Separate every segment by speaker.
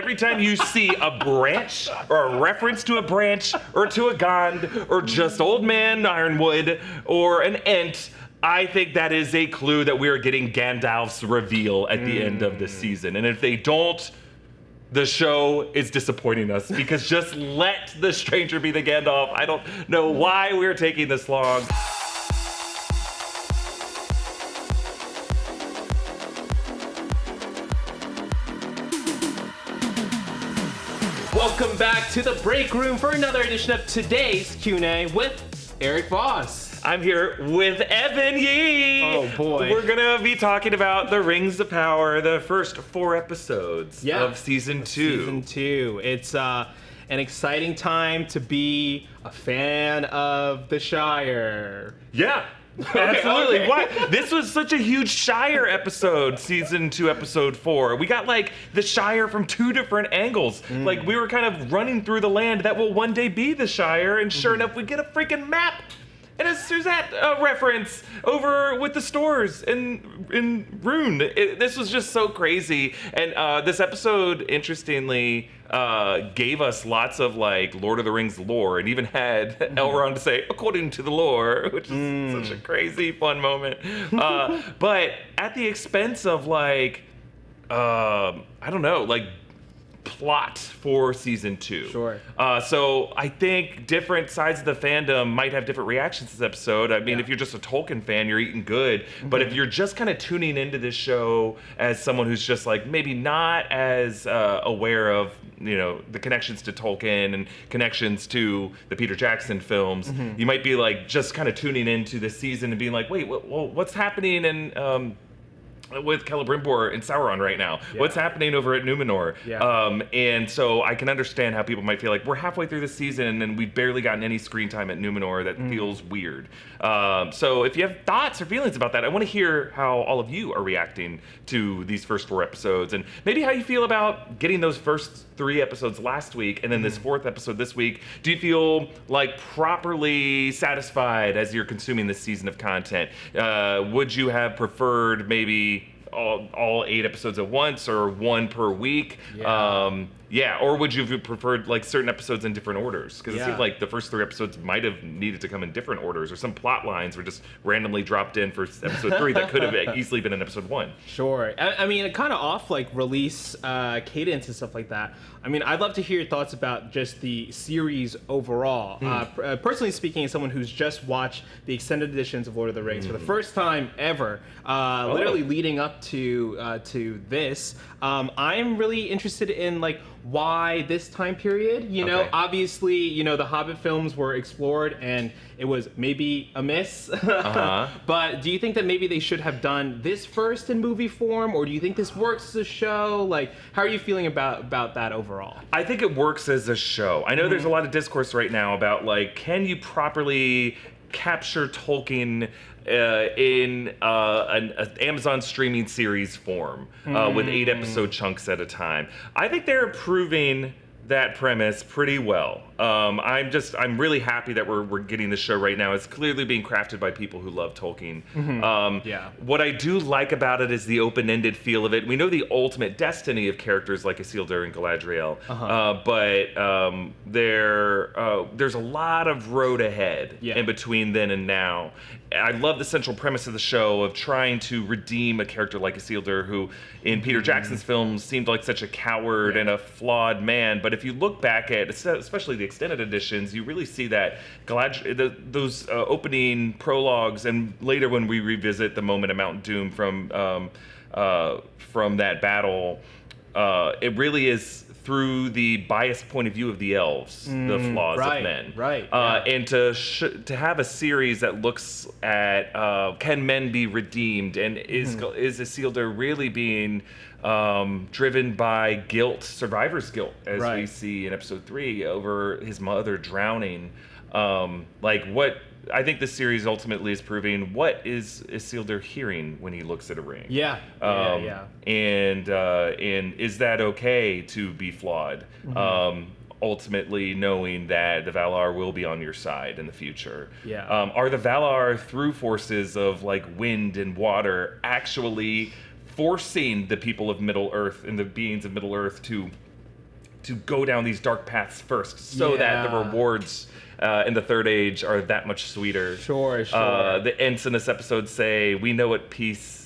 Speaker 1: every time you see a branch or a reference to a branch or to a Gond or just Old Man Ironwood or an Ent, I think that is a clue that we are getting Gandalf's reveal at the end of the season. And if they don't, the show is disappointing us, because just let the stranger be the Gandalf. I don't know why we're taking this long.
Speaker 2: Welcome back to the Break Room for another edition of today's Q&A with Erik Voss.
Speaker 1: I'm here with Evan Yee.
Speaker 2: Oh boy.
Speaker 1: We're gonna be talking about the Rings of Power, the first 4 episodes of season 2.
Speaker 2: Season 2. It's an exciting time to be a fan of the Shire.
Speaker 1: Yeah. Absolutely.
Speaker 2: Okay.
Speaker 1: What? This was such a huge Shire episode, season 2, episode 4. We got like the Shire from 2 different angles. Like we were kind of running through the land that will one day be the Shire, and sure enough, we get a freaking map and a Suzette reference over with the stores in Rune. This was just so crazy. And this episode, interestingly, gave us lots of like Lord of the Rings lore, and even had Elrond say, according to the lore, which is such a crazy, fun moment. But at the expense of like, I don't know, like plot for season 2.
Speaker 2: Sure.
Speaker 1: So I think different sides of the fandom might have different reactions to this episode. I mean, if you're just a Tolkien fan, you're eating good. But if you're just kind of tuning into this show as someone who's just like maybe not as aware of, you know, the connections to Tolkien and connections to the Peter Jackson films, you might be like just kind of tuning into this season and being like, wait, what's happening in with Celebrimbor and Sauron right now? What's happening over at Numenor? And so I can understand how people might feel like we're halfway through the season and we've barely gotten any screen time at Numenor. That feels weird. So if you have thoughts or feelings about that, I want to hear how all of you are reacting to these first 4 episodes, and maybe how you feel about getting those first 3 episodes last week and then this 4th episode this week. Do you feel like properly satisfied as you're consuming this season of content? Would you have preferred maybe all 8 episodes at once, or 1 per week? Or would you have preferred like certain episodes in different orders? Because it seemed like the first 3 episodes might have needed to come in different orders, or some plot lines were just randomly dropped in for episode 3 that could have easily been in episode 1.
Speaker 2: Sure. I mean, kind of off like release cadence and stuff like that. I mean, I'd love to hear your thoughts about just the series overall. Personally speaking, as someone who's just watched the extended editions of Lord of the Rings for the first time ever, literally leading up to this, I'm really interested in like why this time period. You know, obviously, you know, the Hobbit films were explored and it was maybe a miss. But do you think that maybe they should have done this first in movie form, or do you think this works as a show? Like, how are you feeling about that overall?
Speaker 1: I think it works as a show. I know there's a lot of discourse right now about like, can you properly capture Tolkien in an Amazon streaming series form with 8 episode chunks at a time? I think they're proving that premise pretty well. I'm really happy that we're getting this show right now. It's clearly being crafted by people who love Tolkien. What I do like about it is the open-ended feel of it. We know the ultimate destiny of characters like Isildur and Galadriel, but there's a lot of road ahead in between then and now. I love the central premise of the show of trying to redeem a character like Isildur, who in Peter Jackson's films seemed like such a coward and a flawed man. But if you look back at, especially the extended editions, you really see that those opening prologues, and later when we revisit the moment of Mount Doom from that battle, it really is through the biased point of view of the elves, the flaws of men. And to have a series that looks at can men be redeemed, and is Isildur really being driven by guilt, survivor's guilt, as we see in episode 3 over his mother drowning. What I think this series ultimately is proving, what is Isildur hearing when he looks at a ring? And is that okay to be flawed? Ultimately knowing that the Valar will be on your side in the future. Are the Valar, through forces of like wind and water, actually forcing the people of Middle Earth and the beings of Middle Earth to to go down these dark paths first, so that the rewards in the Third Age are that much sweeter.
Speaker 2: Sure.
Speaker 1: The Ents in this episode say, "We know what peace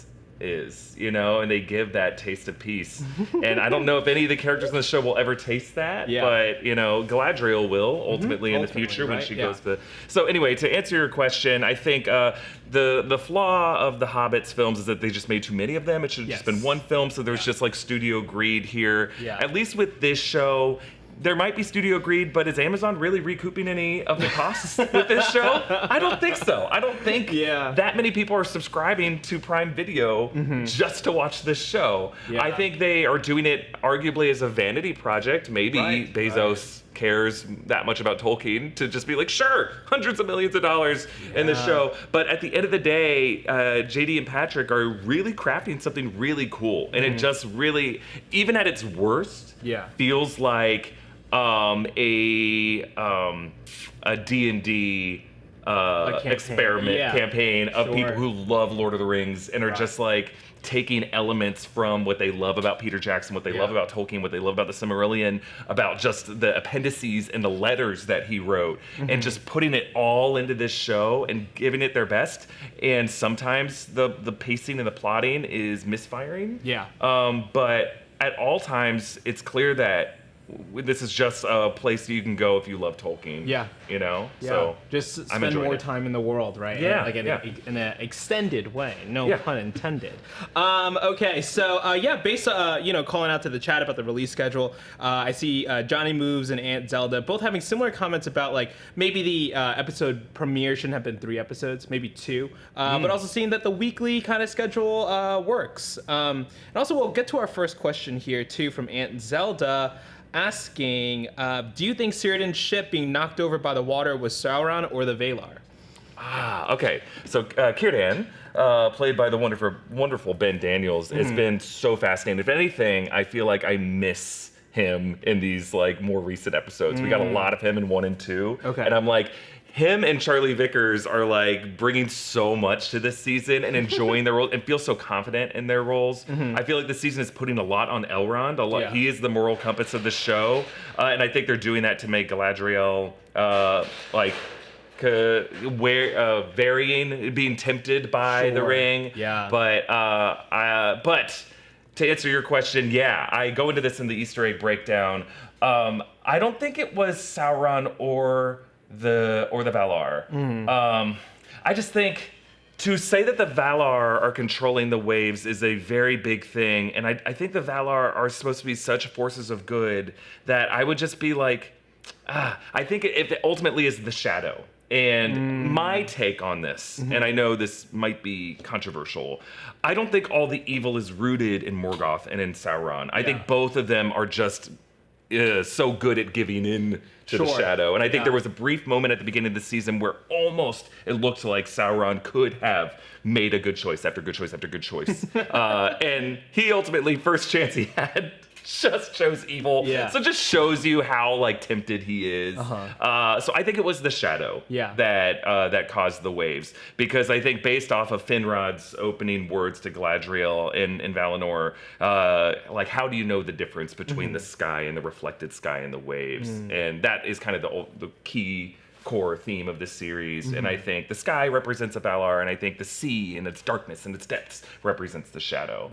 Speaker 1: is," and they give that taste of peace. And I don't know if any of the characters in the show will ever taste that, but Galadriel will ultimately in the future when she goes to. So anyway, to answer your question, I think the flaw of the Hobbit's films is that they just made too many of them. It should have just been one film, so there's just like studio greed here. At least with this show, there might be studio greed, but is Amazon really recouping any of the costs with this show? I don't think so. I don't think that many people are subscribing to Prime Video just to watch this show. I think they are doing it arguably as a vanity project. Maybe Bezos cares that much about Tolkien to just be like, sure, hundreds of millions of dollars in this show. But at the end of the day, JD and Patrick are really crafting something really cool. And it just really, even at its worst, feels like a D&D experiment campaign of people who love Lord of the Rings and are just like taking elements from what they love about Peter Jackson, what they love about Tolkien, what they love about the Silmarillion, about just the appendices and the letters that he wrote, and just putting it all into this show and giving it their best. And sometimes the pacing and the plotting is misfiring. But at all times, it's clear that this is just a place you can go if you love Tolkien. So
Speaker 2: just spend more time in the world, right? In an extended way. No pun intended. Okay, so based calling out to the chat about the release schedule, I see Johnny Moves and Aunt Zelda both having similar comments about like maybe the episode premiere shouldn't have been 3 episodes, maybe 2, but also seeing that the weekly kind of schedule works. And also we'll get to our first question here too from Aunt Zelda, asking, do you think Cirdan's ship being knocked over by the water was Sauron or the Valar?
Speaker 1: Okay. So Cirdan, played by the wonderful Ben Daniels, has been so fascinating. If anything, I feel like I miss him in these like more recent episodes. We got a lot of him in 1 and 2. And I'm like, him and Charlie Vickers are like bringing so much to this season and enjoying their role and feel so confident in their roles. I feel like this season is putting a lot on Elrond. He is the moral compass of the show, and I think they're doing that to make Galadriel varying, being tempted by the ring. But to answer your question, I go into this in the Easter egg breakdown. I don't think it was Sauron or the Valar. I just think to say that the Valar are controlling the waves is a very big thing, and I think the Valar are supposed to be such forces of good that I would just be like, I think if it ultimately is the shadow. And my take on this, and I know this might be controversial, I don't think all the evil is rooted in Morgoth and in Sauron. I think both of them are just so good at giving in to the shadow. And I think there was a brief moment at the beginning of the season where almost it looked like Sauron could have made a good choice after good choice after good choice. And he ultimately, first chance he had, just chose evil. So it just shows you how like tempted he is. So I think it was the shadow that caused the waves, because I think based off of Finrod's opening words to Galadriel in Valinor, like how do you know the difference between the sky and the reflected sky and the waves? And that is kind of the key core theme of this series. And I think the sky represents a Valar, and I think the sea and its darkness and its depths represents the shadow.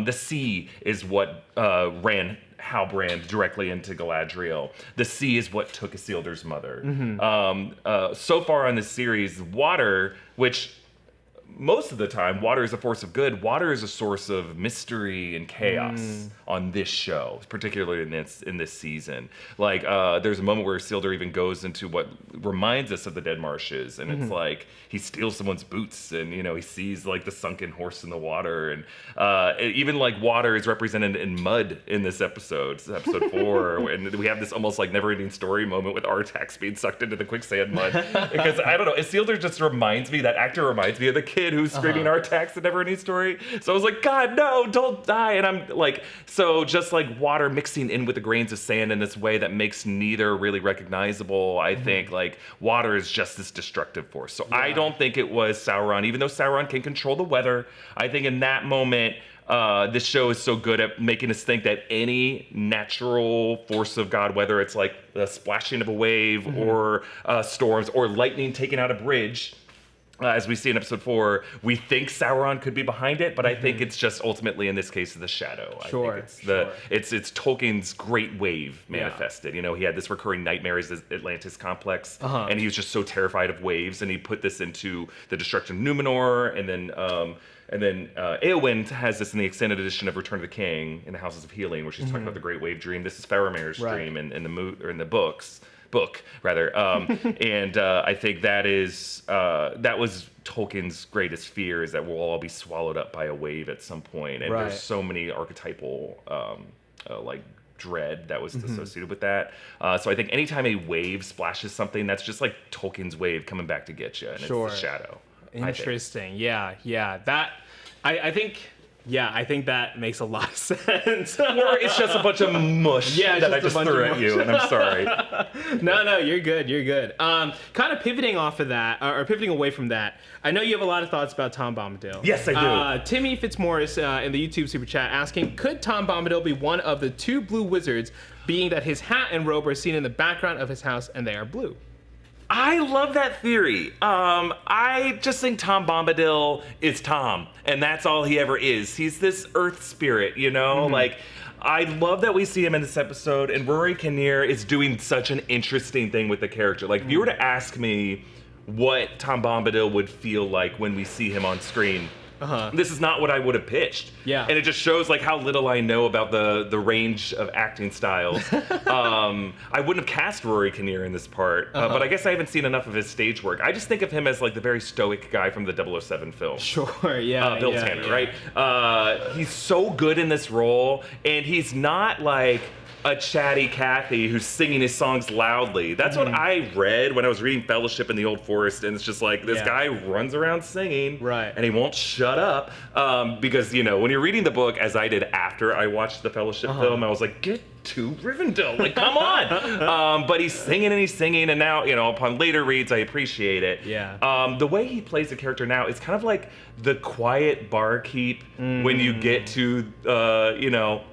Speaker 1: The sea is what ran Halbrand directly into Galadriel. The sea is what took Isildur's mother. So far on this series, water, which most of the time, water is a force of good. Water is a source of mystery and chaos on this show, particularly in this season. Like, there's a moment where Isildur even goes into what reminds us of the Dead Marshes, and it's like he steals someone's boots, and he sees like the sunken horse in the water, and even like water is represented in mud in this episode. It's episode 4, and we have this almost like never-ending story moment with Artax being sucked into the quicksand mud, because I don't know, Isildur just reminds me, that actor reminds me of the kid who's screaming Artax in Neverending Story. So I was like, God, no, don't die. And I'm like, so just like water mixing in with the grains of sand in this way that makes neither really recognizable. I think like water is just this destructive force. So I don't think it was Sauron, even though Sauron can control the weather. I think in that moment, this show is so good at making us think that any natural force of God, whether it's like the splashing of a wave or storms or lightning taking out a bridge, as we see in episode 4, we think Sauron could be behind it, but I think it's just ultimately, in this case, the shadow. I think it's Tolkien's great wave manifested. You know, he had this recurring nightmares, this Atlantis complex, and he was just so terrified of waves, and he put this into the destruction of Numenor, and then Éowyn has this in the extended edition of Return of the King in the Houses of Healing, where she's talking about the Great Wave Dream. This is Faramir's dream in the book. And I think that was Tolkien's greatest fear, is that we'll all be swallowed up by a wave at some point. And there's so many archetypal like dread that was associated with that. So I think anytime a wave splashes something, that's just like Tolkien's wave coming back to get you, and it's the shadow.
Speaker 2: Interesting. Yeah. That I think that makes a lot of sense.
Speaker 1: Or it's just a bunch of mush that I just threw at you, and I'm sorry.
Speaker 2: No, you're good. Kind of pivoting off of that, or pivoting away from that, I know you have a lot of thoughts about Tom Bombadil.
Speaker 1: Yes, I do.
Speaker 2: Timmy Fitzmaurice in the YouTube Super Chat asking, could Tom Bombadil be one of the 2 blue wizards, being that his hat and robe are seen in the background of his house and they are blue?
Speaker 1: I love that theory. I just think Tom Bombadil is Tom, and that's all he ever is. He's this earth spirit, you know? Like, I love that we see him in this episode, and Rory Kinnear is doing such an interesting thing with the character. Like, if you were to ask me what Tom Bombadil would feel like when we see him on screen, this is not what I would have pitched.
Speaker 2: Yeah.
Speaker 1: And it just shows like how little I know about the range of acting styles. I wouldn't have cast Rory Kinnear in this part, but I guess I haven't seen enough of his stage work. I just think of him as like the very stoic guy from the 007 film.
Speaker 2: Sure, yeah.
Speaker 1: Bill Tanner, right? He's so good in this role, and he's not like a chatty Cathy who's singing his songs loudly. That's what I read when I was reading Fellowship in the Old Forest, and it's just like this guy runs around singing, and he won't shut up, because, you know, when you're reading the book, as I did after I watched the Fellowship film, I was like, get to Rivendell, like, come on. But he's singing, and now, you know, upon later reads, I appreciate it. The way he plays the character now is kind of like the quiet barkeep when you get to, you know,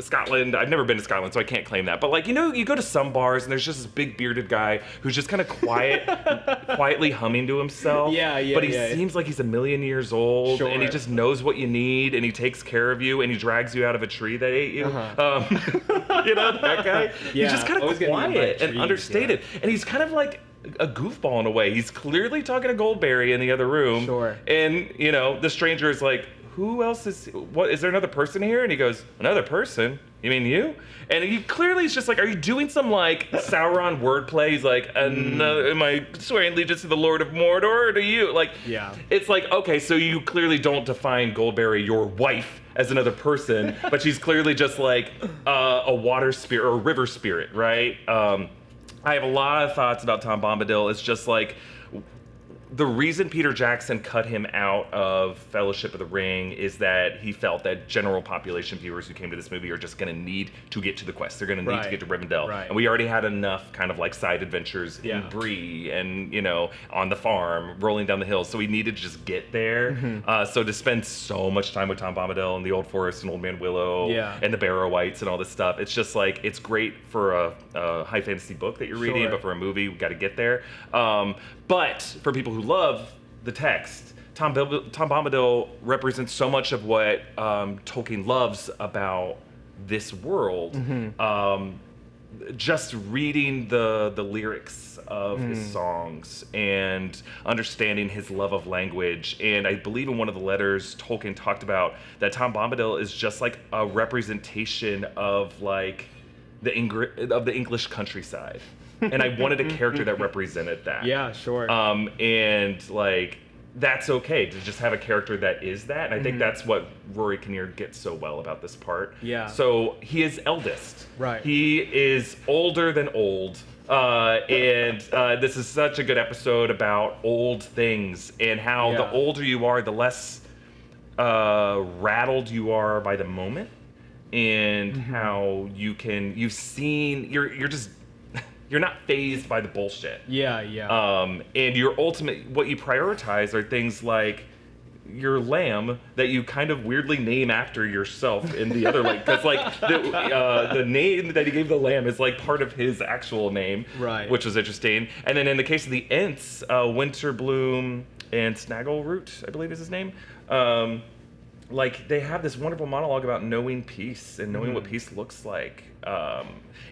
Speaker 1: Scotland. I've never been to Scotland, so I can't claim that. But like, you know, you go to some bars and there's just this big bearded guy who's just kind of quietly humming to himself. But he seems like he's a million years old, and he just knows what you need, and he takes care of you, and he drags you out of a tree that ate you. You know, that guy? He's just kind of quiet and understated. And he's kind of like a goofball in a way. He's clearly talking to Goldberry in the other room. And, you know, the stranger is like, who else is there another person here? And he goes, another person? You mean you? And he clearly is just like, are you doing some like Sauron wordplay? He's like, am I swearing allegiance to the Lord of Mordor, or to you? Like, it's like, okay, so you clearly don't define Goldberry, your wife, as another person, but she's clearly just like a water spirit or a river spirit, right? I have a lot of thoughts about Tom Bombadil. It's just like, the reason Peter Jackson cut him out of Fellowship of the Ring is that he felt that general population viewers who came to this movie are just going to need to get to the quest. They're going to need to get to Rivendell. And we already had enough kind of like side adventures in Bree and, you know, on the farm, rolling down the hills. So we needed to just get there. So to spend so much time with Tom Bombadil and the Old Forest and Old Man Willow and the Barrow-wights and all this stuff, it's just like, it's great for a high fantasy book that you're reading, but for a movie, we got to get there. But for people who love the text, Tom Bombadil represents so much of what Tolkien loves about this world. Just reading the lyrics of his songs and understanding his love of language. And I believe in one of the letters, Tolkien talked about that Tom Bombadil is just like a representation of like the English countryside. And I wanted a character that represented that. And like, that's okay to just have a character that is that. And I think that's what Rory Kinnear gets so well about this part. So he is eldest. He is older than old. And this is such a good episode about old things and how the older you are, the less rattled you are by the moment. And how you're not fazed by the bullshit. And your ultimate, what you prioritize are things like your lamb that you kind of weirdly name after yourself in the other like because like the name that he gave the lamb is like part of his actual name,
Speaker 2: right?
Speaker 1: Which was interesting. And then in the case of the Ents, Winterbloom and Snaggleroot, I believe is his name. Like they have this wonderful monologue about knowing peace and knowing what peace looks like.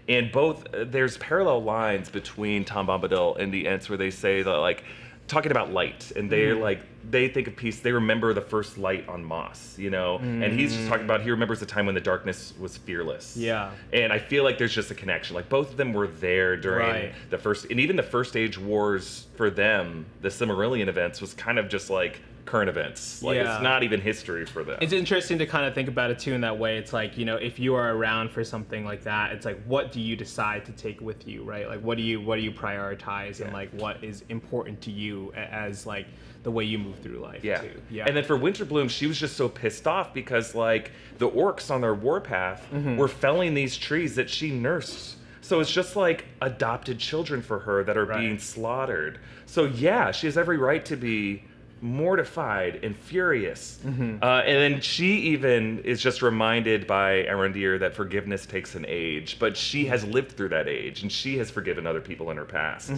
Speaker 1: And both there's parallel lines between Tom Bombadil and the Ents where they say that like talking about light, and they're like they think of peace. They remember the first light on Moss, you know, and he's just talking about he remembers the time when the darkness was fearless.
Speaker 2: Yeah,
Speaker 1: and I feel like there's just a connection. Like both of them were there during the first, and even the First Age Wars for them, the Silmarillion events was kind of just like current events. Like it's not even history for them.
Speaker 2: It's interesting to kind of think about it too in that way. It's like, you know, if you are around for something like that, it's like, what do you decide to take with you, right? Like what do you prioritize and like what is important to you as like the way you move through life too. Yeah.
Speaker 1: And then for Winterbloom, she was just so pissed off because like the orcs on their warpath were felling these trees that she nursed. So it's just like adopted children for her that are being slaughtered. So yeah, she has every right to be mortified and furious. And then she even is just reminded by Arondir that forgiveness takes an age, but she has lived through that age and she has forgiven other people in her past.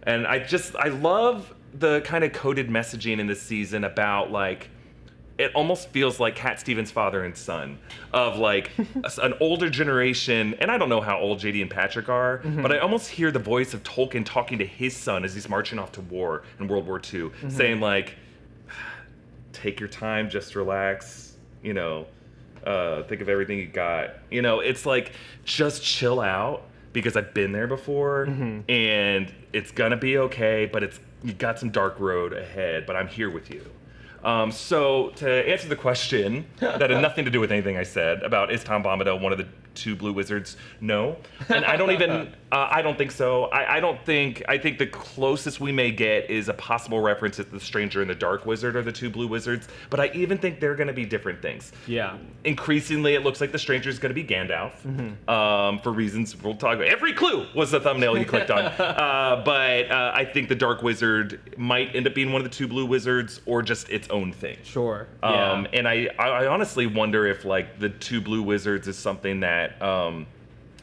Speaker 1: And I love the kind of coded messaging in this season about like it almost feels like Cat Stevens' father and son of like an older generation. And I don't know how old JD and Patrick are, but I almost hear the voice of Tolkien talking to his son as he's marching off to war in World War II, saying like, take your time, just relax, you know, think of everything you got. You know, it's like, just chill out because I've been there before and it's gonna be okay, but you got some dark road ahead, but I'm here with you. So to answer the question that had nothing to do with anything I said about is Tom Bombadil one of the two blue wizards? No. And I don't even, I don't think so. I think the closest we may get is a possible reference to the Stranger and the Dark Wizard are the two blue wizards, but I even think they're going to be different things.
Speaker 2: Yeah.
Speaker 1: Increasingly, it looks like the Stranger is going to be Gandalf, for reasons we'll talk about. Every clue was the thumbnail you clicked on. But I think the Dark Wizard might end up being one of the two blue wizards or just its own thing.
Speaker 2: Sure.
Speaker 1: And I honestly wonder if like the two blue wizards is something that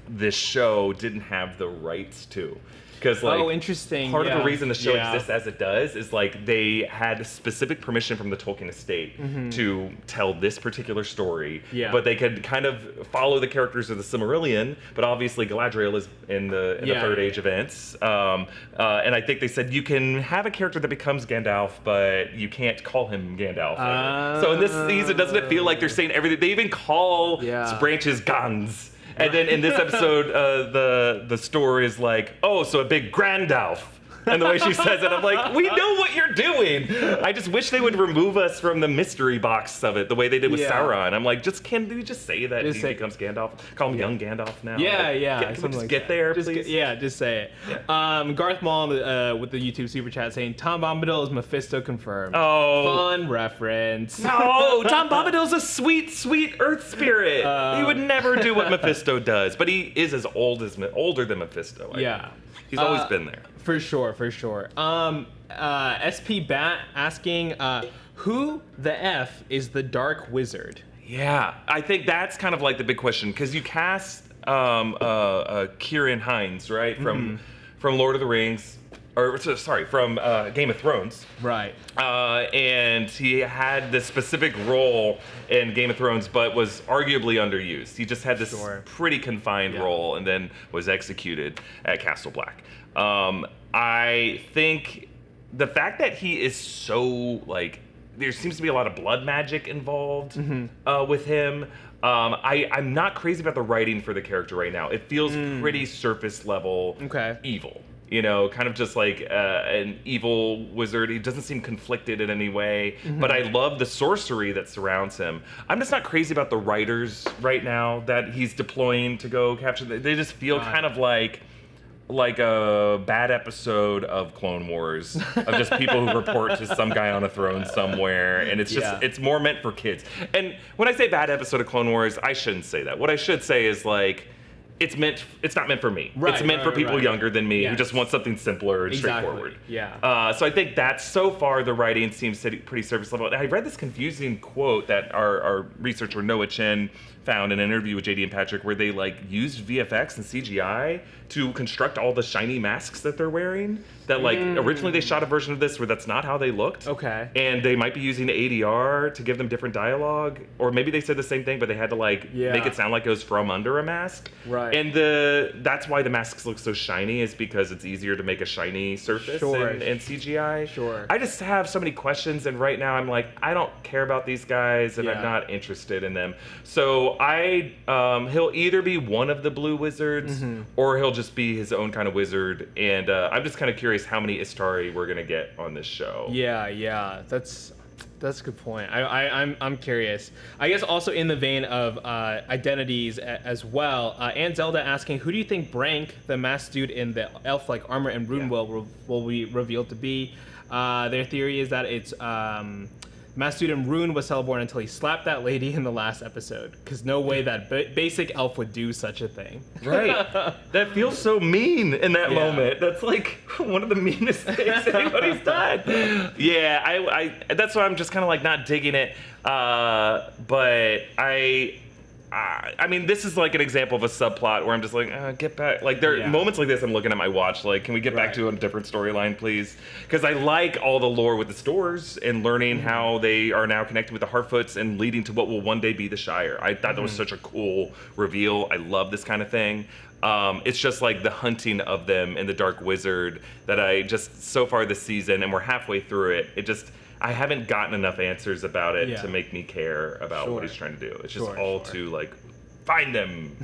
Speaker 1: this show didn't have the rights to. Because like,
Speaker 2: interesting.
Speaker 1: Part of the reason the show exists as it does is like they had specific permission from the Tolkien estate to tell this particular story. Yeah. But they could kind of follow the characters of the Silmarillion. But obviously Galadriel is in the Third Age events. And I think they said you can have a character that becomes Gandalf, but you can't call him Gandalf. So in this season, doesn't it feel like they're saying everything? They even call branches Gans. And then in this episode, the story is like, oh, so a big Grandalf. And the way she says it, I'm like, we know what you're doing. I just wish they would remove us from the mystery box of it, the way they did with Sauron. I'm like, can we just say that he becomes Gandalf? Call him young Gandalf now? Can we just get there, please?
Speaker 2: Just say it. Yeah. Garth Maul with the YouTube super chat saying, Tom Bombadil is Mephisto confirmed.
Speaker 1: Oh.
Speaker 2: Fun reference.
Speaker 1: No, Tom Bombadil's a sweet, sweet earth spirit. He would never do what Mephisto does, but he is as older than Mephisto. I think. He's always been there.
Speaker 2: For sure. SP Bat asking, who the F is the Dark Wizard?
Speaker 1: Yeah, I think that's kind of like the big question, because you cast Kieran Hines, right, from Lord of the Rings, from Game of Thrones.
Speaker 2: Right.
Speaker 1: And he had this specific role in Game of Thrones, but was arguably underused. He just had this pretty confined role and then was executed at Castle Black. I think the fact that he is so, like, there seems to be a lot of blood magic involved with him. I'm not crazy about the writing for the character right now. It feels pretty surface level evil. You know, kind of just like an evil wizard. He doesn't seem conflicted in any way, but I love the sorcery that surrounds him. I'm just not crazy about the writers right now that he's deploying to go capture. They just feel kind of like a bad episode of Clone Wars of just people who report to some guy on a throne somewhere, and it's just it's more meant for kids. And when I say bad episode of Clone Wars, I shouldn't say that. What I should say is like, it's not meant for me.
Speaker 2: Right,
Speaker 1: it's meant for people younger than me who
Speaker 2: Yes.
Speaker 1: just want something simpler and straightforward.
Speaker 2: Yeah.
Speaker 1: So I think that so far the writing seems pretty surface level. I read this confusing quote that our researcher Noah Chen found in an interview with JD and Patrick where they like used VFX and CGI to construct all the shiny masks that they're wearing. That like originally they shot a version of this where that's not how they looked.
Speaker 2: Okay.
Speaker 1: And they might be using ADR to give them different dialogue, or maybe they said the same thing, but they had to like make it sound like it was from under a mask.
Speaker 2: Right.
Speaker 1: And that's why the masks look so shiny, is because it's easier to make a shiny surface in CGI.
Speaker 2: Sure.
Speaker 1: I just have so many questions, and right now I'm like, I don't care about these guys, and I'm not interested in them. So he'll either be one of the blue wizards, or he'll just be his own kind of wizard. And I'm just kind of curious how many Istari we're gonna get on this show.
Speaker 2: Yeah, that's a good point. I'm curious. I guess also in the vein of identities as well. And Zelda asking, who do you think Brank, the masked dude in the elf-like armor and rune will be revealed to be? Their theory is that it's masked dude in rune was Celeborn until he slapped that lady in the last episode. Because no way that basic elf would do such a thing.
Speaker 1: Right. That feels so mean in that moment. That's like one of the meanest things anybody's done. Yeah, I that's why I'm just kind of like not digging it. But I mean, this is like an example of a subplot where I'm just like, get back. Like, there are moments like this, I'm looking at my watch, like, can we get back to a different storyline, please? Because I like all the lore with the stores and learning how they are now connected with the Harfoots and leading to what will one day be the Shire. I thought that was such a cool reveal. I love this kind of thing. It's just like the hunting of them in the Dark Wizard that I just, so far this season, and we're halfway through it, I haven't gotten enough answers about it to make me care about what he's trying to do. It's just too like, find them.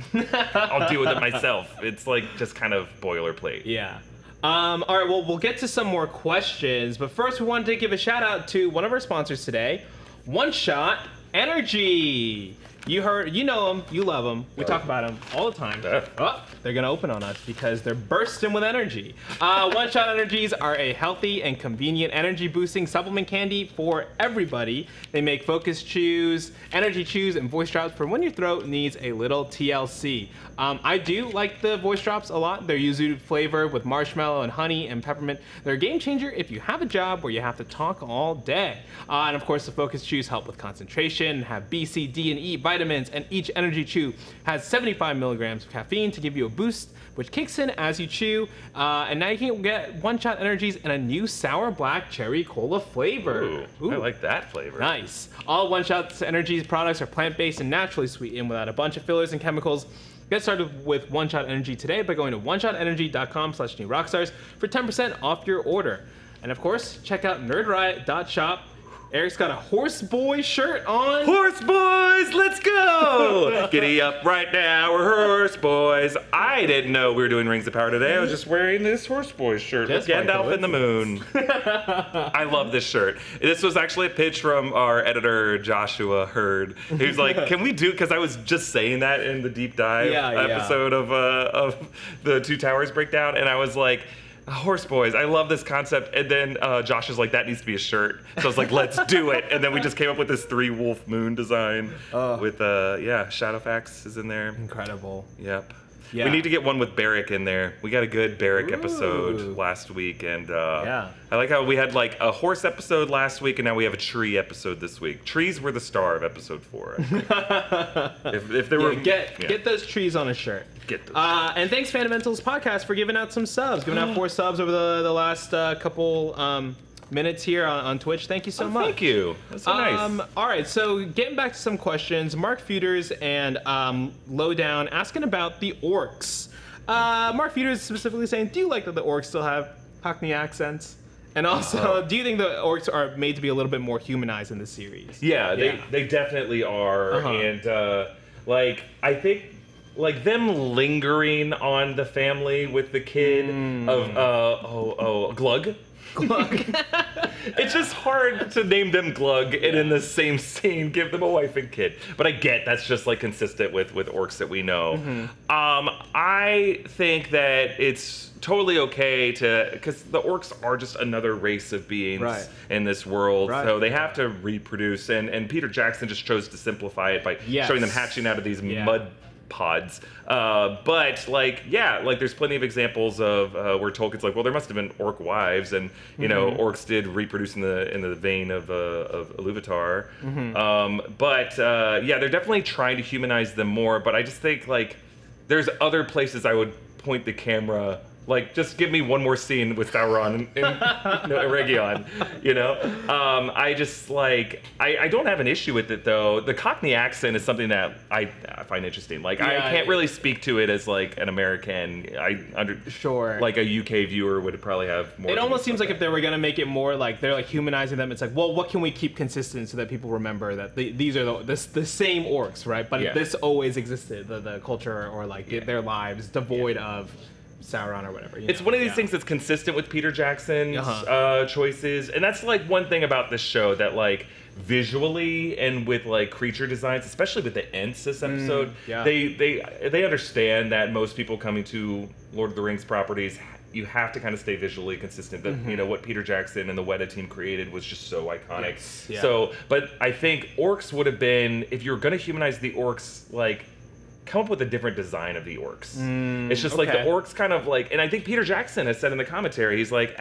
Speaker 1: I'll deal with it myself. It's like just kind of boilerplate.
Speaker 2: Yeah. All right, well, we'll get to some more questions, but first we wanted to give a shout out to one of our sponsors today, One Shot Energy. You know them, you love them. We talk about them all the time. Oh, they're gonna open on us because they're bursting with energy. One Shot Energies are a healthy and convenient energy boosting supplement candy for everybody. They make focus chews, energy chews, and voice drops for when your throat needs a little TLC. I do like the voice drops a lot. They're yuzu flavored with marshmallow and honey and peppermint. They're a game changer if you have a job where you have to talk all day. And of course, the focus chews help with concentration, have B, C, D, and E vitamins, and each energy chew has 75 milligrams of caffeine to give you a boost, which kicks in as you chew. And now you can get One Shot Energies in a new sour black cherry cola flavor.
Speaker 1: Ooh, I like that flavor.
Speaker 2: Nice. All One Shot Energies products are plant-based and naturally sweetened without a bunch of fillers and chemicals. Get started with One Shot Energy today by going to oneshotenergy.com/newrockstars for 10% off your order. And of course, check out nerdriot.shop. Eric's got a Horse Boy shirt on.
Speaker 1: Horse Boys, let's go! Giddy up right now, we're Horse Boys. I didn't know we were doing Rings of Power today. I was just wearing this Horse Boy shirt with Gandalf in the moon. I love this shirt. This was actually a pitch from our editor, Joshua Hurd. He was like, can we do, because I was just saying that in the deep dive episode of the Two Towers breakdown, and I was like, Horse Boys, I love this concept. And then Josh was like, that needs to be a shirt. So I was like, let's do it. And then we just came up with this 3-wolf moon design with, Shadowfax is in there.
Speaker 2: Incredible.
Speaker 1: Yep.
Speaker 2: Yeah.
Speaker 1: We need to get one with Barrick in there. We got a good Barrick episode last week. And I like how we had like a horse episode last week, and now we have a tree episode this week. Trees were the star of episode 4, I think. if there were...
Speaker 2: Get those trees on a shirt.
Speaker 1: Get those.
Speaker 2: And thanks, Fundamentals Podcast, for giving out some subs. Giving out 4 subs over the last couple minutes here on Twitch. Thank you so much.
Speaker 1: Thank you. That's so nice.
Speaker 2: All right, so getting back to some questions. Mark Feuders and Lowdown asking about the Orcs. Mark Feuders specifically saying, do you like that the Orcs still have Cockney accents? And also, do you think the Orcs are made to be a little bit more humanized in the series?
Speaker 1: Yeah, they definitely are. And I think like them lingering on the family with the kid of Glug. It's just hard to name them Glug and in the same scene give them a wife and kid. But I get that's just like consistent with Orcs that we know. I think that it's totally okay to, because the Orcs are just another race of beings in this world, so they have to reproduce. And Peter Jackson just chose to simplify it by showing them hatching out of these mud pods. But like, yeah, like there's plenty of examples of where Tolkien's like, well, there must have been orc wives, and you know, orcs did reproduce in the vein of Iluvatar. But yeah, they're definitely trying to humanize them more. But I just think like there's other places I would point the camera. Like, just give me one more scene with Sauron and Eregion, you know? I just, like, I don't have an issue with it, though. The Cockney accent is something that I find interesting. Like, I can't really speak to it as, like, an American.
Speaker 2: Sure.
Speaker 1: Like, a UK viewer would probably have more.
Speaker 2: It almost seems like if they were going to make it more, like, they're, like, humanizing them, it's like, well, what can we keep consistent so that people remember that these are the same orcs, right? But this always existed, the culture or, like, their lives devoid of Sauron or whatever.
Speaker 1: It's one of these things that's consistent with Peter Jackson's choices, and that's like one thing about this show that like visually and with like creature designs, especially with the Ents this episode, they understand that most people coming to Lord of the Rings properties, you have to kind of stay visually consistent. That you know what Peter Jackson and the Weta team created was just so iconic. So, but I think orcs would have been, if you're going to humanize the orcs, like, come up with a different design of the orcs. It's just like the orcs kind of like, and I think Peter Jackson has said in the commentary, he's like,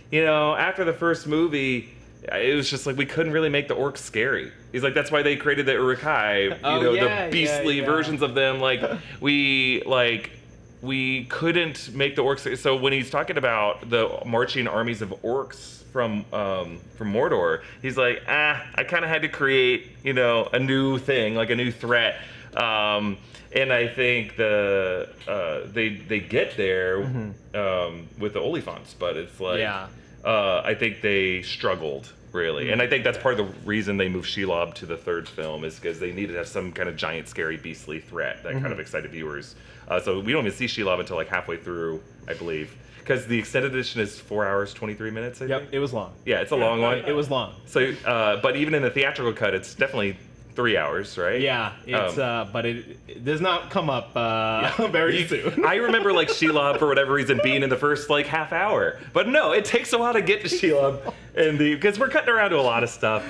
Speaker 1: you know, after the first movie, it was just like we couldn't really make the orcs scary. He's like, that's why they created the Uruk-hai, the beastly versions of them. Like we couldn't make the orcs. So when he's talking about the marching armies of orcs from Mordor, he's like, I kind of had to create, you know, a new thing, like a new threat. And I think they get there with the Oliphants, but it's like I think they struggled really, and I think that's part of the reason they moved Shelob to the third film is because they needed to have some kind of giant, scary, beastly threat that kind of excited viewers. So we don't even see Shelob until like halfway through, I believe. Because the extended edition is 4 hours, 23 minutes, I think.
Speaker 2: It was long.
Speaker 1: Yeah, it's a long one.
Speaker 2: It was long.
Speaker 1: So, but even in the theatrical cut, it's definitely 3 hours, right?
Speaker 2: Yeah, it's but it does not come up very soon.
Speaker 1: I remember like Shelob for whatever reason being in the first like half hour, but no, it takes a while to get to Shelob, because we're cutting around to a lot of stuff.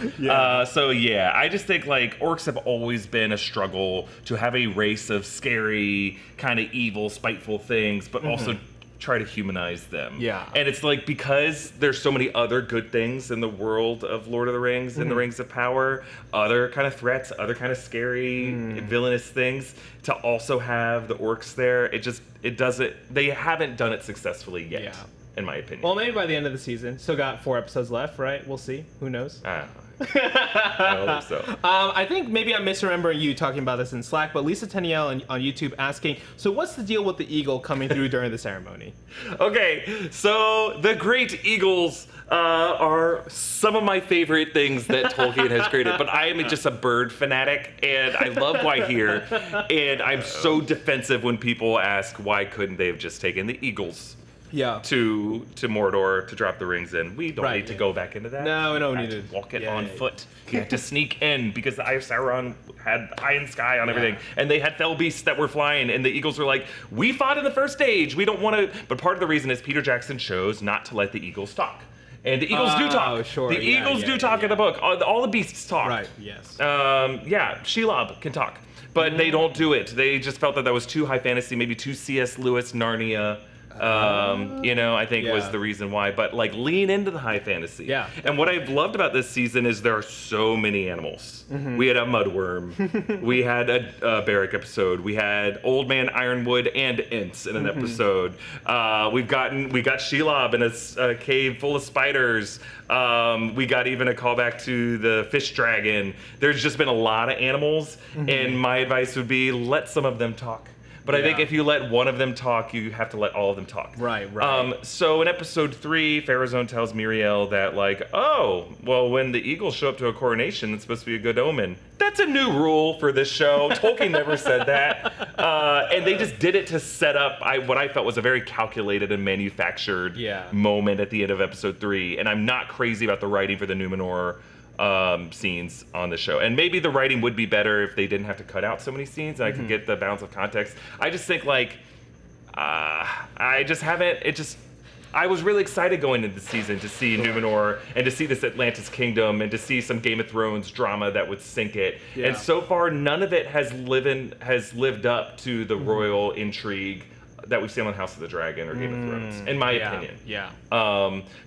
Speaker 1: So yeah, I just think like orcs have always been a struggle to have a race of scary, kind of evil, spiteful things, but also try to humanize them. And it's like, because there's so many other good things in the world of Lord of the Rings and the Rings of Power, other kind of threats, other kind of scary, villainous things, to also have the orcs there, they haven't done it successfully yet, in my opinion.
Speaker 2: Well, maybe by the end of the season. Still got 4 episodes left, right? We'll see. Who knows?
Speaker 1: I hope so.
Speaker 2: I think maybe I'm misremembering you talking about this in Slack, but Lisa Teniel on YouTube asking, so what's the deal with the eagle coming through during the ceremony?
Speaker 1: Okay, so the great eagles are some of my favorite things that Tolkien has created, but I am just a bird fanatic, and I love Wahir, and I'm so defensive when people ask why couldn't they have just taken the eagles to Mordor to drop the rings in. We don't need to go back into that.
Speaker 2: No, we don't need to
Speaker 1: walk it on foot. You had to sneak in because the Eye of Sauron had eye and sky on everything, and they had fell beasts that were flying, and the eagles were like, we fought in the first age, we don't want to. But part of the reason is Peter Jackson chose not to let the eagles talk. And the eagles do talk. The eagles do talk in the book. All the beasts talk.
Speaker 2: Right, yes.
Speaker 1: Shelob can talk. But they don't do it. They just felt that was too high fantasy, maybe too C.S. Lewis, Narnia. I think was the reason why. But like, lean into the high fantasy.
Speaker 2: Yeah.
Speaker 1: And what I've loved about this season is there are so many animals. We had a mudworm. We had a barrack episode. We had Old Man Ironwood and Ents in an episode. We got Shelob in a cave full of spiders. We got even a callback to the fish dragon. There's just been a lot of animals, and my advice would be let some of them talk. But I think if you let one of them talk, you have to let all of them talk.
Speaker 2: Right.
Speaker 1: So in episode 3, Pharazôn tells Miriel that, like, oh, well, when the eagles show up to a coronation, it's supposed to be a good omen. That's a new rule for this show. Tolkien never said that. And they just did it to set up what I felt was a very calculated and manufactured moment at the end of episode 3. And I'm not crazy about the writing for the Numenor scenes on the show, and maybe the writing would be better if they didn't have to cut out so many scenes and I could get the balance of context. I just think like I just haven't, I was really excited going into the season to see Numenor and to see this Atlantis kingdom and to see some Game of Thrones drama that would sink it.
Speaker 2: Yeah.
Speaker 1: And so far, none of it has lived up to the royal intrigue that we've seen on House of the Dragon or Game of Thrones, in my opinion.
Speaker 2: Yeah.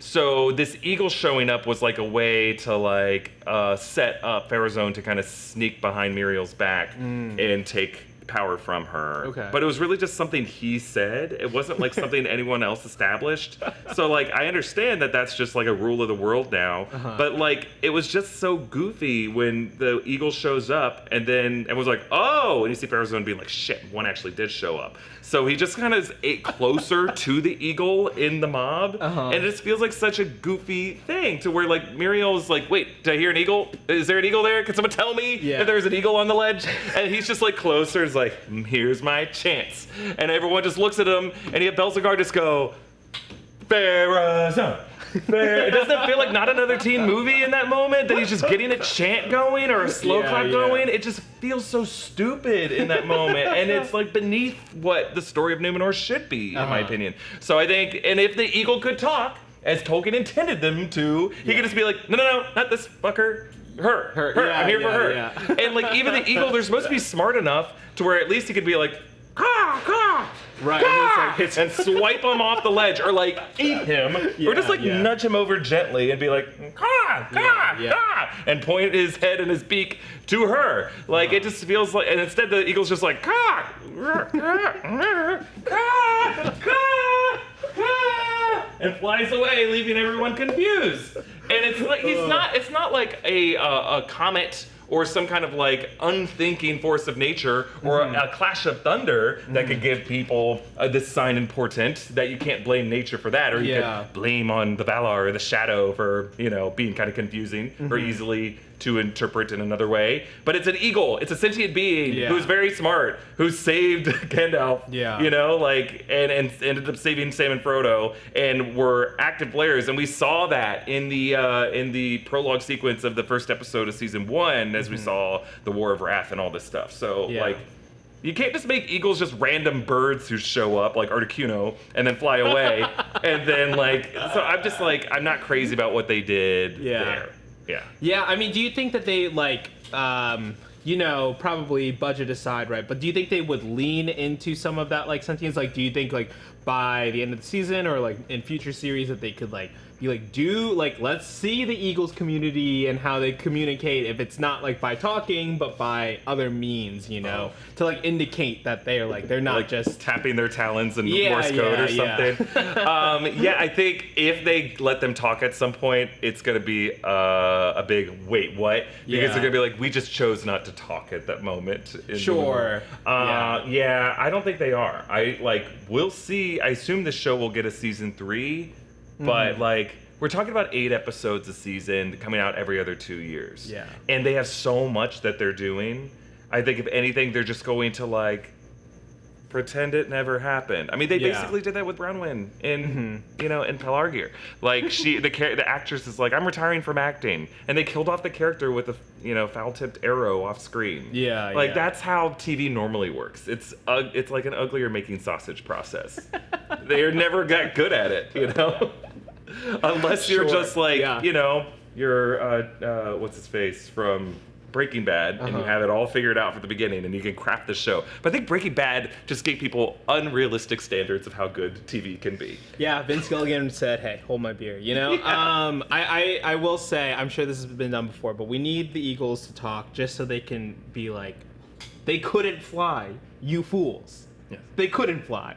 Speaker 1: So this eagle showing up was like a way to like set up Pharazôn to kind of sneak behind Muriel's back and take power from her.
Speaker 2: Okay.
Speaker 1: But it was really just something he said. It wasn't like something anyone else established. So like I understand that that's just like a rule of the world now. But like it was just so goofy when the eagle shows up and then everyone's like, oh, and you see Pharazôn being like, shit, one actually did show up. So he just kind of ate closer to the eagle in the mob. And it just feels like such a goofy thing to where like Muriel's like, wait, did I hear an eagle? Is there an eagle there? Can someone tell me if there's an eagle on the ledge? And he's just like closer. It's like, here's my chance. And everyone just looks at him and Belzegar just go, Pharazôn. Doesn't it feel like not another teen movie in that moment that he's just getting a chant going or a slow clap going? It just feels so stupid in that moment, and it's like beneath what the story of Numenor should be, in my opinion. So I think, and if the eagle could talk, as Tolkien intended them to, he could just be like, no, not this fucker. Her. I'm here for her. And like even the eagle, they're supposed to be smart enough to where at least he could be like, caw.
Speaker 2: Right,
Speaker 1: and swipe him off the ledge, or like eat him, or just like nudge him over gently and be like, caw, and point his head and his beak to her. Like it just feels like, and instead the eagle's just like, caw, and flies away, leaving everyone confused. And it's like it's not like a comet or some kind of like unthinking force of nature, or a clash of thunder that could give people this sign and portent that you can't blame nature for that, or you could blame on the Valar or the Shadow for being kind of confusing or easily to interpret in another way. But it's an eagle. It's a sentient being who's very smart, who saved Gandalf. And ended up saving Sam and Frodo, and were active players. And we saw that in the prologue sequence of the first episode of season 1, as we saw the War of Wrath and all this stuff. So like, you can't just make eagles just random birds who show up like Articuno and then fly away. And then like, so I'm just like, I'm not crazy about what they did there.
Speaker 2: Yeah, I mean, do you think that they, like, probably budget aside, right? But do you think they would lean into some of that, like, sentience? Like, do you think, like, by the end of the season or, like, in future series that they could, like, be like, let's see the Eagles community and how they communicate, if it's not, like, by talking, but by other means, to, like, indicate that they're not like just
Speaker 1: tapping their talons in Morse code or something. I think if they let them talk at some point, it's going to be a big, wait, what? Because they're going to be like, we just chose not to talk at that moment. I don't think they are. We'll see. I assume the show will get a season 3. But like, we're talking about 8 episodes a season coming out every other 2 years.
Speaker 2: Yeah.
Speaker 1: And they have so much that they're doing. I think if anything, they're just going to like pretend it never happened. I mean, they basically did that with Bronwyn in in Pelargir. Like the actress is like, I'm retiring from acting, and they killed off the character with a foul-tipped arrow off screen. That's how TV normally works. It's like an uglier making sausage process. They're never got good at it, unless you're just like you're what's his face from Breaking Bad, and you have it all figured out from the beginning, and you can craft the show. But I think Breaking Bad just gave people unrealistic standards of how good TV can be.
Speaker 2: Yeah, Vince Gilligan said, hey, hold my beer, I will say, I'm sure this has been done before, but we need the Eagles to talk just so they can be like, they couldn't fly, you fools.
Speaker 1: Yeah.
Speaker 2: They couldn't fly.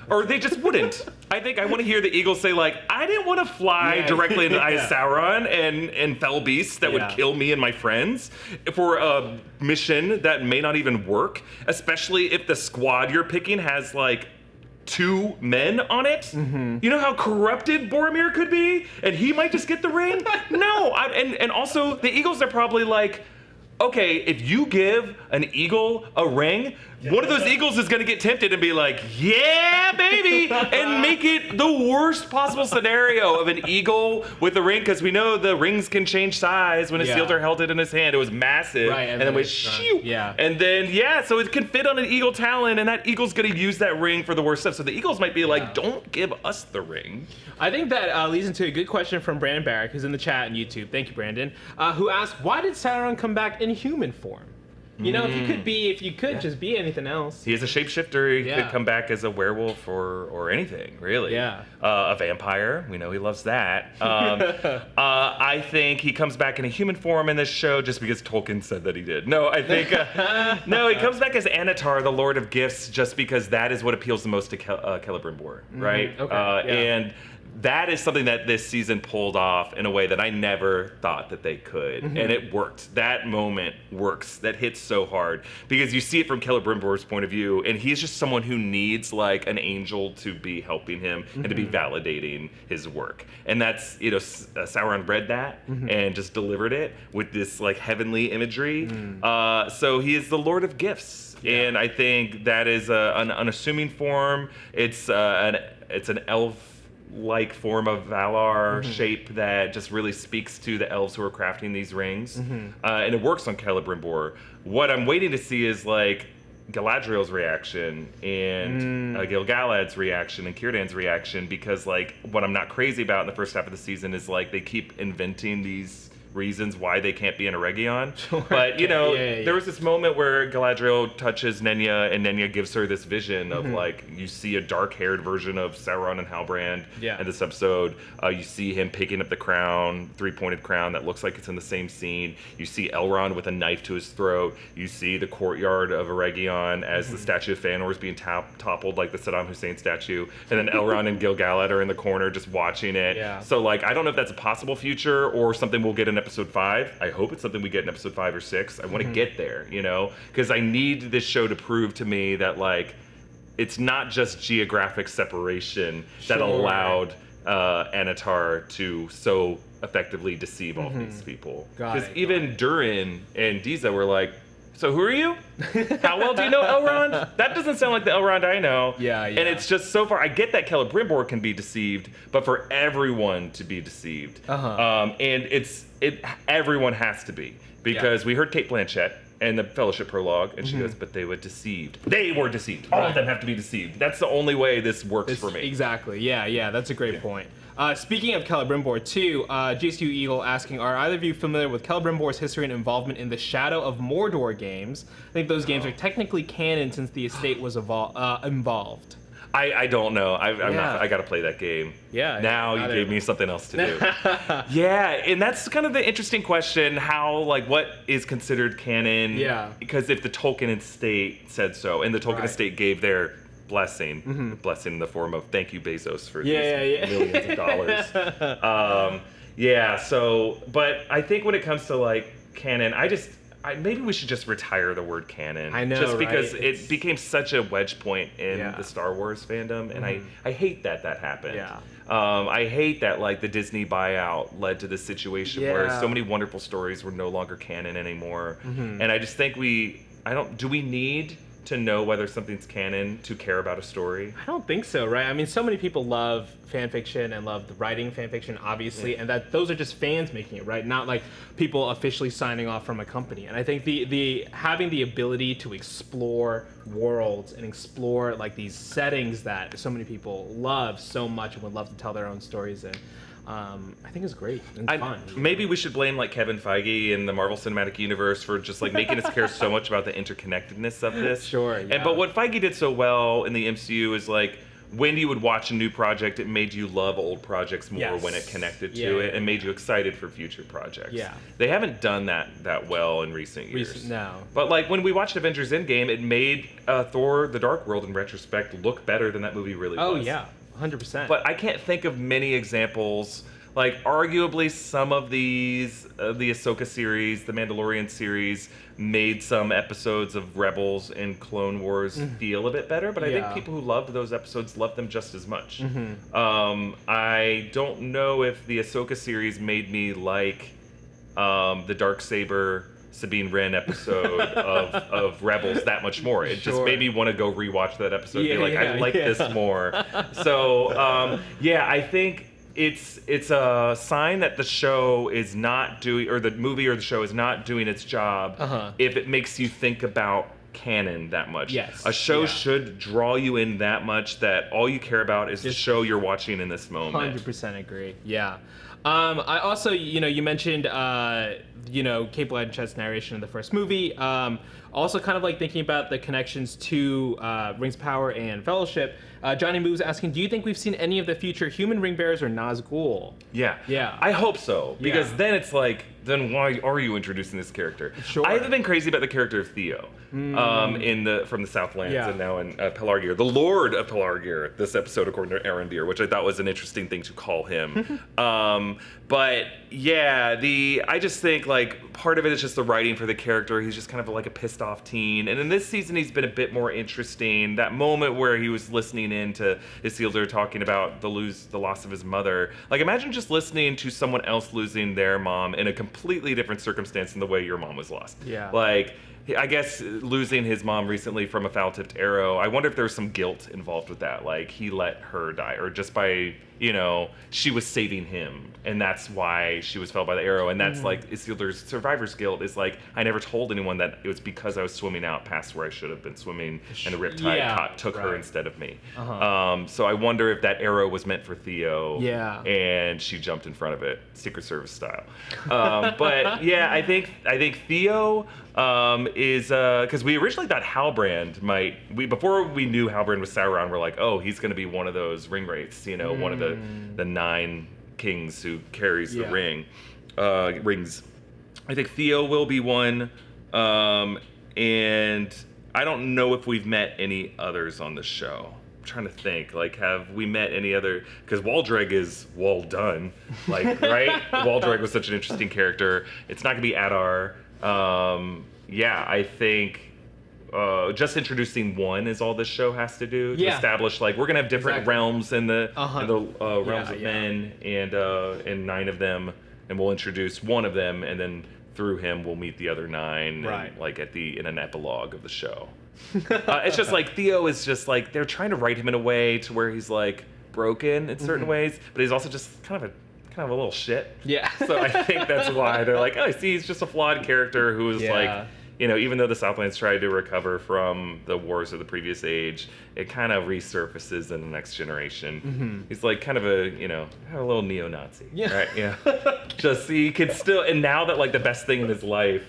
Speaker 1: Or they just wouldn't. I think I want to hear the Eagles say, like, I didn't want to fly directly into the eyes of Sauron and fell beasts that would kill me and my friends for a mission that may not even work, especially if the squad you're picking has, like, 2 men on it. You know how corrupted Boromir could be? And he might just get the ring? No. And also, the Eagles are probably like, okay, if you give an eagle a ring, one of those eagles is going to get tempted and be like, yeah, baby, and make it the worst possible scenario of an eagle with a ring, because we know the rings can change size when Isildur held it in his hand. It was massive, and then went shoo, and then so it can fit on an eagle talon, and that eagle's going to use that ring for the worst stuff. So the eagles might be like, don't give us the ring.
Speaker 2: I think that leads into a good question from Brandon Barrick, who's in the chat on YouTube. Thank you, Brandon. Who asked, why did Sauron come back in human form? You know, if you could just be anything else.
Speaker 1: He is a shapeshifter. He could come back as a werewolf or anything, really.
Speaker 2: Yeah.
Speaker 1: A vampire. We know he loves that. I think he comes back in a human form in this show just because Tolkien said that he did. No, I think no, he comes back as Anatar, the Lord of Gifts, just because that is what appeals the most to Celebrimbor, right?
Speaker 2: Okay.
Speaker 1: And that is something that this season pulled off in a way that I never thought that they could. And it worked. That moment works. That hits so hard because you see it from Celebrimbor's point of view, and he's just someone who needs like an angel to be helping him and to be validating his work. And that's, Sauron read that and just delivered it with this like heavenly imagery. So he is the Lord of Gifts. And I think that is an unassuming form. It's an elf-like form of Valar shape that just really speaks to the elves who are crafting these rings. And it works on Celebrimbor. What I'm waiting to see is like Galadriel's reaction and Gil-galad's reaction and Cirdan's reaction, because like what I'm not crazy about in the first half of the season is like they keep inventing these reasons why they can't be in Eregion. But there was this moment where Galadriel touches Nenya and Nenya gives her this vision of like, you see a dark-haired version of Sauron and Halbrand in this episode. You see him picking up the crown, three-pointed crown that looks like it's in the same scene. You see Elrond with a knife to his throat. You see the courtyard of Eregion as the statue of Fëanor is being toppled like the Saddam Hussein statue. And then Elrond and Gil-galad are in the corner just watching it. So like, I don't know if that's a possible future or something we'll get in episode 5. I hope it's something we get in episode 5 or 6. I want to get there, because I need this show to prove to me that like it's not just geographic separation that allowed Anatar to so effectively deceive all these people. Because even Durin and Diza were like, so who are you? How well do you know Elrond? That doesn't sound like the Elrond I know. And it's just so far, I get that Celebrimbor can be deceived, but for everyone to be deceived. And everyone has to be. Because we heard Cate Blanchett in the Fellowship prologue, and she goes, but they were deceived. They were deceived. All of them have to be deceived. That's the only way this works for me.
Speaker 2: Exactly. Yeah, that's a great point. Speaking of Celebrimbor too, GSU Eagle asking, are either of you familiar with Celebrimbor's history and involvement in the Shadow of Mordor games? I think those games are technically canon since the estate was involved.
Speaker 1: I don't know. I got to play that game. Now you gave me something else to do. And that's kind of the interesting question, how, like, what is considered canon? Because if the Tolkien estate said so, and the Tolkien estate gave their blessing, blessing in the form of thank you Bezos for these millions of dollars. But I think when it comes to like canon, maybe we should just retire the word canon.
Speaker 2: I know,
Speaker 1: just because it became such a wedge point in the Star Wars fandom, and I hate that happened. I hate that like the Disney buyout led to this situation where so many wonderful stories were no longer canon anymore. And I just think do we need to know whether something's canon to care about a story?
Speaker 2: I don't think so, right? I mean, so many people love fan fiction and love the writing fan fiction, obviously, and that those are just fans making it, right? Not like people officially signing off from a company. And I think the having the ability to explore worlds and explore like these settings that so many people love so much and would love to tell their own stories in, I think it's great and fun.
Speaker 1: Maybe we should blame like Kevin Feige and the Marvel Cinematic Universe for just like making us care so much about the interconnectedness of this. But what Feige did so well in the MCU is like when you would watch a new project, it made you love old projects more when it connected to it and made you excited for future projects. They haven't done that well in recent years. But like when we watched Avengers Endgame, it made Thor: The Dark World in retrospect look better than that movie really was.
Speaker 2: 100%.
Speaker 1: But I can't think of many examples. Like, arguably, some of these, the Ahsoka series, the Mandalorian series, made some episodes of Rebels and Clone Wars feel a bit better, but I think people who loved those episodes loved them just as much. I don't know if the Ahsoka series made me like the Darksaber Sabine Wren episode of Rebels that much more. It just made me want to go rewatch that episode and be like, I like this more. So, I think it's a sign that the show is not doing, or the movie or the show is not doing its job if it makes you think about canon that much.
Speaker 2: Yes.
Speaker 1: A show should draw you in that much that all you care about is the show you're watching in this moment.
Speaker 2: 100% agree. Yeah. I also, you mentioned, Cate Blanchett's narration in the first movie. Also kind of like thinking about the connections to Rings of Power and Fellowship. Johnny Moves asking, do you think we've seen any of the future human ring bearers or Nazgul?
Speaker 1: Yeah.
Speaker 2: Yeah.
Speaker 1: I hope so. Because then it's like, then why are you introducing this character?
Speaker 2: Sure.
Speaker 1: I've been crazy about the character of Theo from the Southlands and now in Pelargir. The Lord of Pelargir, this episode according to Arondir, which I thought was an interesting thing to call him. But yeah, I just think like part of it is just the writing for the character. He's just kind of like a pissed off teen. And in this season, he's been a bit more interesting. That moment where he was listening in to Isildur talking about the loss of his mother. Like imagine just listening to someone else losing their mom in a completely different circumstance than the way your mom was lost.
Speaker 2: Yeah.
Speaker 1: Like, I guess losing his mom recently from a foul-tipped arrow, I wonder if there's some guilt involved with that. Like, he let her die, or just by, she was saving him, and that's why she was felled by the arrow. And that's like, Isildur's survivor's guilt is like, I never told anyone that it was because I was swimming out past where I should have been swimming, and the Riptide took her instead of me. So I wonder if that arrow was meant for Theo, and she jumped in front of it, Secret Service style. But yeah, I think Theo is because we originally thought Halbrand before we knew Halbrand was Sauron, we're like, oh, he's going to be one of those ring wraiths, one of the 9 kings who carries the rings. I think Theo will be one, and I don't know if we've met any others on the show. I'm trying to think, like, have we met any other? Because Waldreg is well done, like, right? Waldreg was such an interesting character. It's not going to be Adar. I think just introducing one is all this show has to do to establish like we're gonna have different realms in the realms of men and 9 of them, and we'll introduce one of them, and then through him we'll meet the other 9 and, like in an epilogue of the show. It's just like Theo is just like they're trying to write him in a way to where he's like broken in certain ways, but he's also just kind of a little shit. Yeah. So I think that's why they're like, oh, see, he's just a flawed character who is like, even though the Southlands tried to recover from the wars of the previous age, it kind of resurfaces in the next generation. He's like kind of a little neo-Nazi. Yeah. Right? Yeah. Just he could still, and now that like the best thing in his life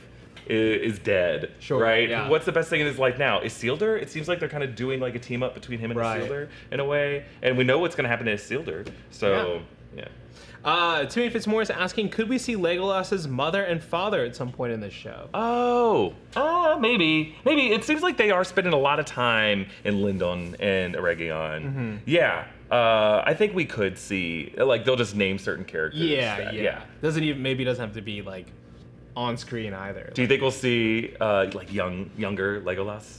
Speaker 1: is dead, right? Yeah. What's the best thing in his life now? Isildur? It seems like they're kind of doing like a team up between him and Isildur in a way, and we know what's going to happen to Isildur. So, yeah.
Speaker 2: Timmy Fitzmore is asking, could we see Legolas's mother and father at some point in this show?
Speaker 1: Maybe. It seems like they are spending a lot of time in Lindon and Eregion. Yeah. I think we could see, like, they'll just name certain characters.
Speaker 2: Yeah. Maybe it doesn't have to be, like, on screen either.
Speaker 1: Do you think we'll see, like, younger Legolas?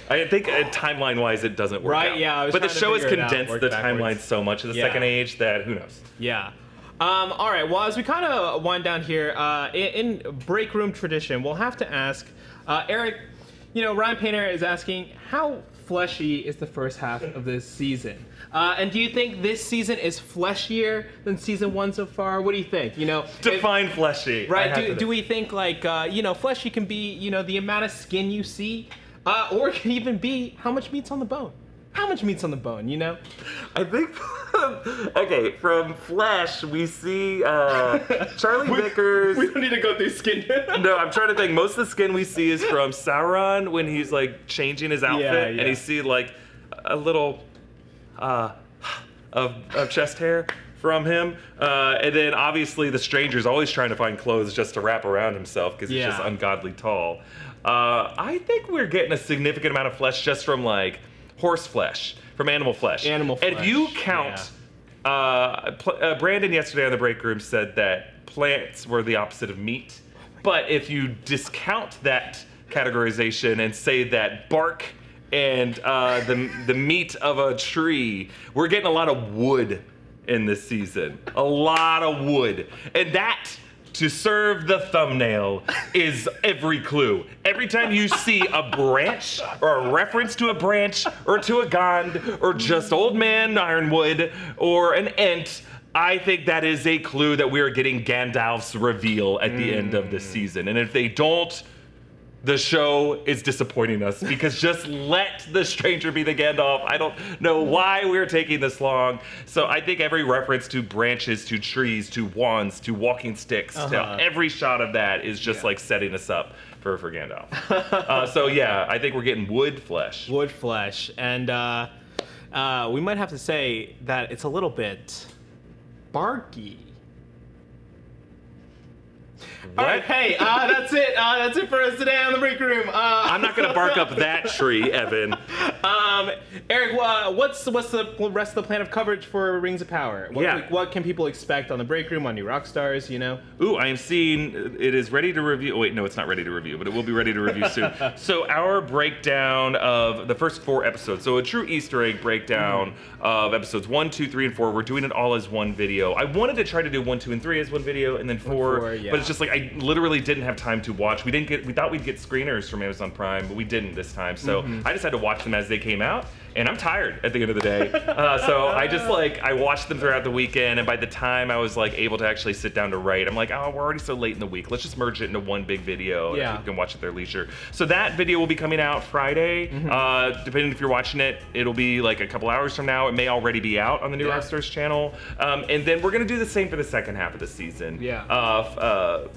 Speaker 1: I think timeline-wise it doesn't work out.
Speaker 2: Yeah.
Speaker 1: But the show has condensed the timeline so much of the Second Age that who knows?
Speaker 2: Yeah. All right, well, as we kind of wind down here, in Breakroom tradition, we'll have to ask, Eric, Ryan Painter is asking, how fleshy is the first half of this season? And do you think this season is fleshier than season 1 so far? What do you think?
Speaker 1: Define fleshy.
Speaker 2: Right, do we think, like, fleshy can be, the amount of skin you see, or it can even be how much meat's on the bone? How much meat's on the bone,
Speaker 1: I think, from Flesh, we see Charlie Vickers.
Speaker 2: We don't need to go through skin.
Speaker 1: No, I'm trying to think. Most of the skin we see is from Sauron when he's, like, changing his outfit, and you see, like, a little of chest hair from him. And then, obviously, the stranger's always trying to find clothes just to wrap around himself because he's just ungodly tall. I think we're getting a significant amount of flesh just from, like, horse flesh, from animal flesh. And if you count, Brandon yesterday on the Breakroom said that plants were the opposite of meat. But if you discount that categorization and say that bark and the meat of a tree, we're getting a lot of wood in this season. A lot of wood. And that, to serve the thumbnail is every clue. Every time you see a branch or a reference to a branch or to a Gond or just Old Man Ironwood or an Ent, I think that is a clue that we are getting Gandalf's reveal at the end of the season. And if they don't, the show is disappointing us, because just let the stranger be the Gandalf. I don't know why we're taking this long. So I think every reference to branches, to trees, to wands, to walking sticks, to every shot of that is just like setting us up for Gandalf. So yeah, I think we're getting wood flesh.
Speaker 2: Wood flesh. And we might have to say that it's a little bit barky.
Speaker 1: What?
Speaker 2: All right, hey, that's it. That's it for us today on the Break Room.
Speaker 1: I'm not gonna bark up that tree, Evan.
Speaker 2: Eric, what's the rest of the plan of coverage for Rings of Power? What can people expect on the Break Room, on New Rockstars, you know?
Speaker 1: Ooh, I am seeing it is ready to review. Oh, wait, no, it's not ready to review, but it will be ready to review soon. So our breakdown of the first 4 episodes. So a true Easter egg breakdown of episodes 1, 2, 3, and 4. We're doing it all as one video. I wanted to try to do 1, 2, and 3 as one video, and then 4, but it's just like I literally didn't have time to watch. We thought we'd get screeners from Amazon Prime, but we didn't this time. So I just had to watch them as they came out. And I'm tired at the end of the day. So I just I watched them throughout the weekend, and by the time I was able to actually sit down to write, I'm like, oh, we're already so late in the week. Let's just merge it into one big video. And you can watch it at their leisure. So that video will be coming out Friday. Depending if you're watching it, it'll be like a couple hours from now. It may already be out on the New Rockstars channel. And then we're gonna do the same for the second half of the season.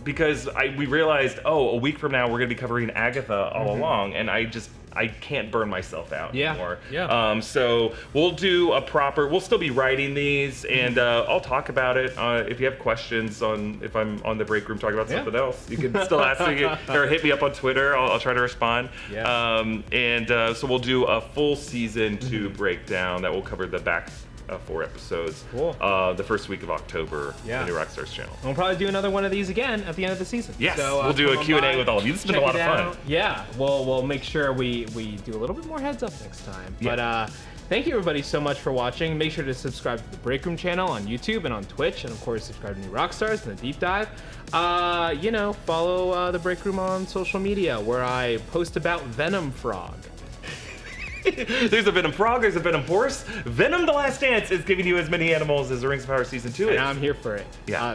Speaker 1: Because we realized, a week from now we're gonna be covering Agatha all along, and I can't burn myself out anymore. So we'll do we'll still be writing these, and I'll talk about it. If you have questions on if I'm on the break room talking about something else, you can still ask me or hit me up on Twitter. I'll try to respond. So we'll do a full season 2 breakdown that will cover the back 4 episodes. The first week of October on the New Rockstars channel.
Speaker 2: We'll probably do another one of these again at the end of the season.
Speaker 1: Yes, so, we'll do a Q&A with all of you. This has been a lot of fun.
Speaker 2: Yeah, we'll make sure we do a little bit more heads up next time. But thank you everybody so much for watching. Make sure to subscribe to the Break Room channel on YouTube and on Twitch, and of course subscribe to New Rockstars and the Deep Dive. Follow the Break Room on social media, where I post about Venom Frog.
Speaker 1: There's a Venom Frog, there's a Venom Horse. Venom the Last Dance is giving you as many animals as the Rings of Power Season 2 is.
Speaker 2: And I'm here for it.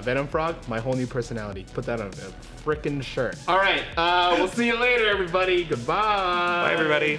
Speaker 2: Venom Frog, my whole new personality. Put that on a frickin' shirt. All right, we'll see you later, everybody. Goodbye.
Speaker 1: Bye, everybody.